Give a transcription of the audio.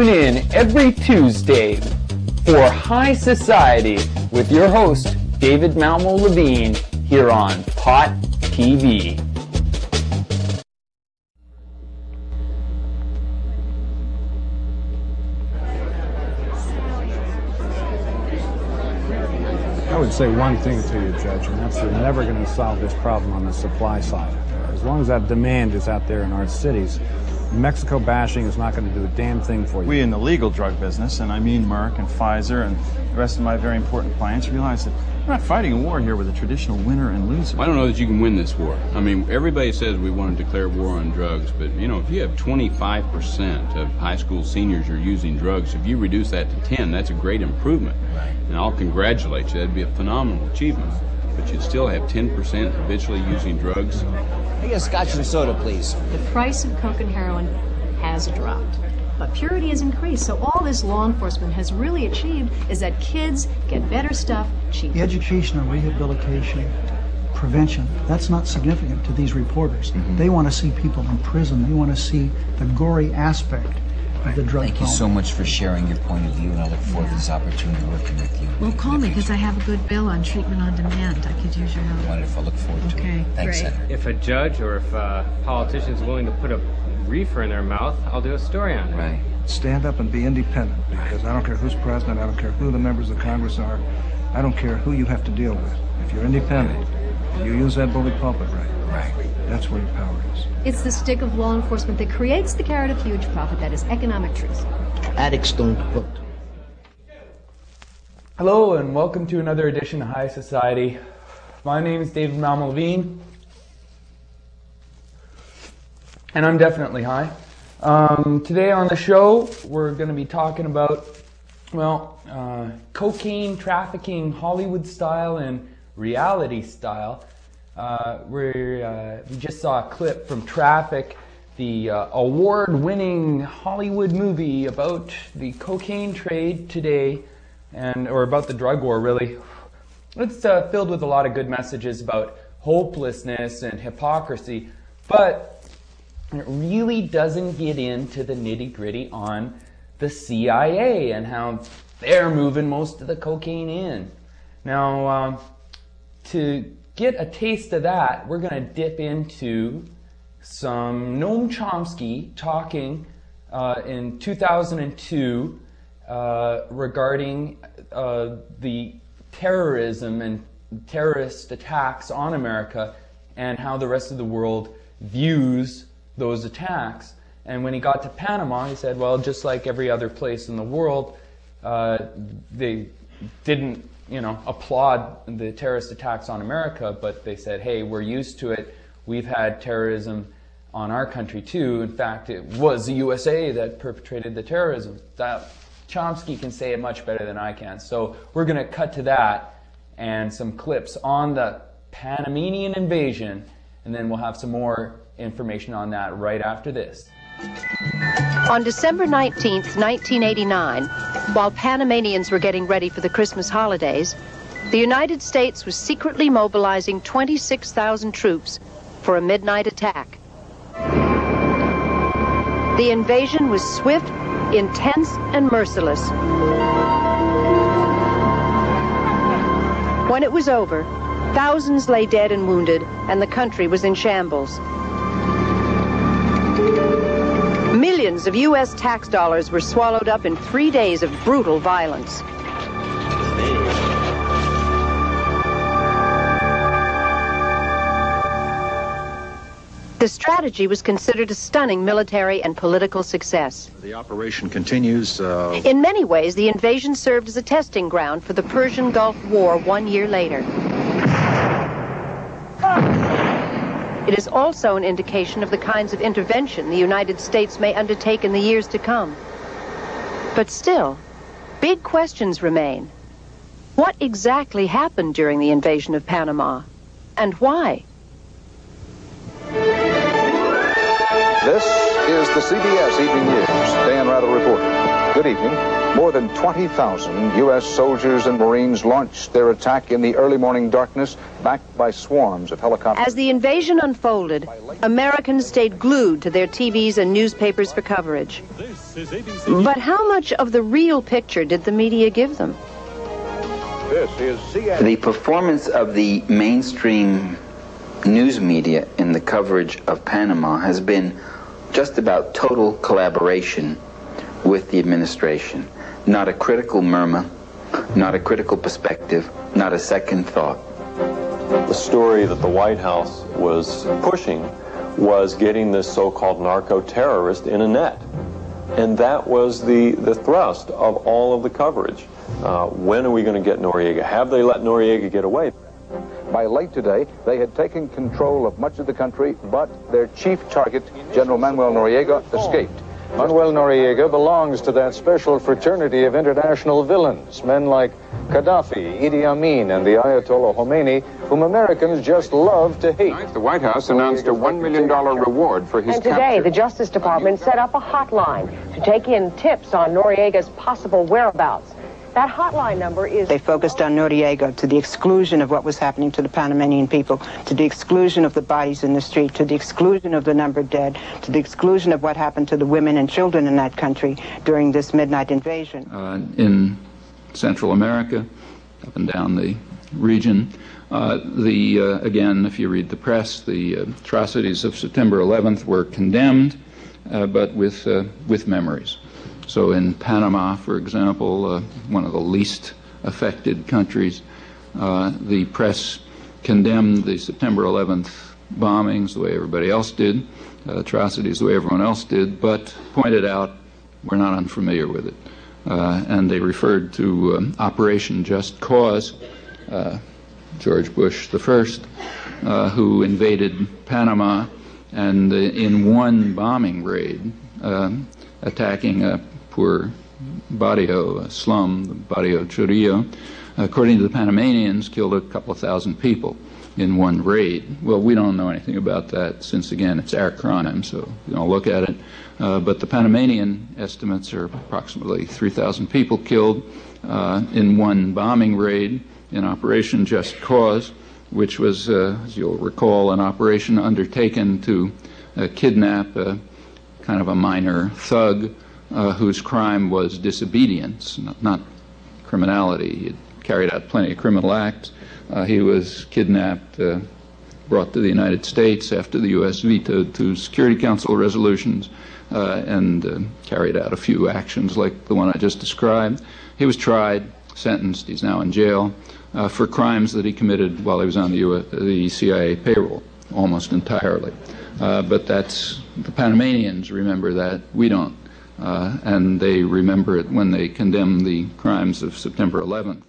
Tune in every Tuesday for High Society with your host, David Malmo Levine, here on Pot TV. I would say one thing to you, Judge, and that's they're never going to solve this problem on the supply side. As long as that demand is out there in our cities, Mexico bashing is not going to do a damn thing for you. We in the legal drug business, and I mean Merck and Pfizer and the rest of my very important clients, realize that we're not fighting a war here with a traditional winner and loser. I don't know that you can win this war. I mean, everybody says we want to declare war on drugs, but, you know, if you have 25% of high school seniors are using drugs, if you reduce that to 10, that's a great improvement. Right. And I'll congratulate you. That'd be a phenomenal achievement. But you'd still have 10% habitually using drugs. I get a scotch and soda, please. The price of coke and heroin has dropped, but purity has increased. So all this law enforcement has really achieved is that kids get better stuff cheaper. The education and rehabilitation, prevention, that's not significant to these reporters. They want to see people in prison. They want to see the gory aspect of the drug problem. Thank you so much for sharing your point of view, and I look forward to this opportunity working with you. Well, call me, because I have a good bill on treatment on demand. I could use your help. Wonderful. Look forward to it. Thanks, great. Senator. If a judge or if a politician's willing to put a reefer in their mouth, I'll do a story on it. Right. Stand up and be independent, because I don't care who's president, I don't care who the members of Congress are, I don't care who you have to deal with. If you're independent, you use that bully pulpit right. That's where your power is. It's the stick of law enforcement that creates the carrot of huge profit that is economic truth. Addicts don't vote. Hello and welcome to another edition of High Society. My name is David Malmo Levine, and I'm definitely high. Today on the show, we're going to be talking about, cocaine trafficking, Hollywood style and reality style. We just saw a clip from Traffic, the award-winning Hollywood movie about the cocaine trade today, or about the drug war, really. It's filled with a lot of good messages about hopelessness and hypocrisy, but it really doesn't get into the nitty-gritty on the CIA and how they're moving most of the cocaine in. Now, to get a taste of that, we're going to dip into some Noam Chomsky talking in 2002 regarding the terrorism and terrorist attacks on America and how the rest of the world views those attacks. And when he got to Panama, he said, well, just like every other place in the world, they didn't applaud the terrorist attacks on America, but they said, hey, we're used to it. We've had terrorism on our country too. In fact, it was the USA that perpetrated the terrorism. That Chomsky can say it much better than I can. So we're going to cut to that and some clips on the Panamanian invasion, and then we'll have some more information on that right after this. On December 19th, 1989, while Panamanians were getting ready for the Christmas holidays, the United States was secretly mobilizing 26,000 troops for a midnight attack. The invasion was swift, intense, and merciless. When it was over, thousands lay dead and wounded, and the country was in shambles. Millions of U.S. tax dollars were swallowed up in 3 days of brutal violence. The strategy was considered a stunning military and political success. The operation continues. In many ways, the invasion served as a testing ground for the Persian Gulf War 1 year later. It is also an indication of the kinds of intervention the United States may undertake in the years to come. But still, big questions remain. What exactly happened during the invasion of Panama, and why? This is the CBS Evening News. Dan Rather reporting. Good evening. More than 20,000 U.S. soldiers and Marines launched their attack in the early morning darkness, backed by swarms of helicopters. As the invasion unfolded, Americans stayed glued to their TVs and newspapers for coverage. This But how much of the real picture did the media give them? This is CNN. The performance of the mainstream news media in the coverage of Panama has been just about total collaboration with the administration. Not a critical murmur, not a critical perspective, not a second thought. The story that the White House was pushing was getting this so-called narco-terrorist in a net. And that was the thrust of all of the coverage. When are we going to get Noriega? Have they let Noriega get away? By late today, they had taken control of much of the country, but their chief target, General Manuel Noriega, escaped. Manuel Noriega belongs to that special fraternity of international villains, men like Gaddafi, Idi Amin, and the Ayatollah Khomeini, whom Americans just love to hate. The White House announced a $1 million reward for his capture. And today, the Justice Department set up a hotline to take in tips on Noriega's possible whereabouts. That hotline number is... They focused on Noriega to the exclusion of what was happening to the Panamanian people, to the exclusion of the bodies in the street, to the exclusion of the number dead, to the exclusion of what happened to the women and children in that country during this midnight invasion. In Central America, up and down the region, again, if you read the press, the atrocities of September 11th were condemned, but with memories. So in Panama, for example, one of the least affected countries, the press condemned the September 11th bombings the way everybody else did, atrocities the way everyone else did, but pointed out we're not unfamiliar with it. And they referred to Operation Just Cause, George Bush the First, who invaded Panama and in one bombing raid, attacking a poor barrio, a slum, Barrio Chorrillo, according to the Panamanians, killed a couple of thousand people in one raid. Well, we don't know anything about that since, again, it's our crime, so we don't look at it. But the Panamanian estimates are approximately 3,000 people killed in one bombing raid in Operation Just Cause, which was, as you'll recall, an operation undertaken to kidnap kind of a minor thug whose crime was disobedience, not criminality. He had carried out plenty of criminal acts. He was kidnapped, brought to the United States after the U.S. vetoed two Security Council resolutions and carried out a few actions like the one I just described. He was tried, sentenced, he's now in jail for crimes that he committed while he was on the CIA payroll, almost entirely. But that's, the Panamanians remember that, we don't. And they remember it when they condemn the crimes of September 11th.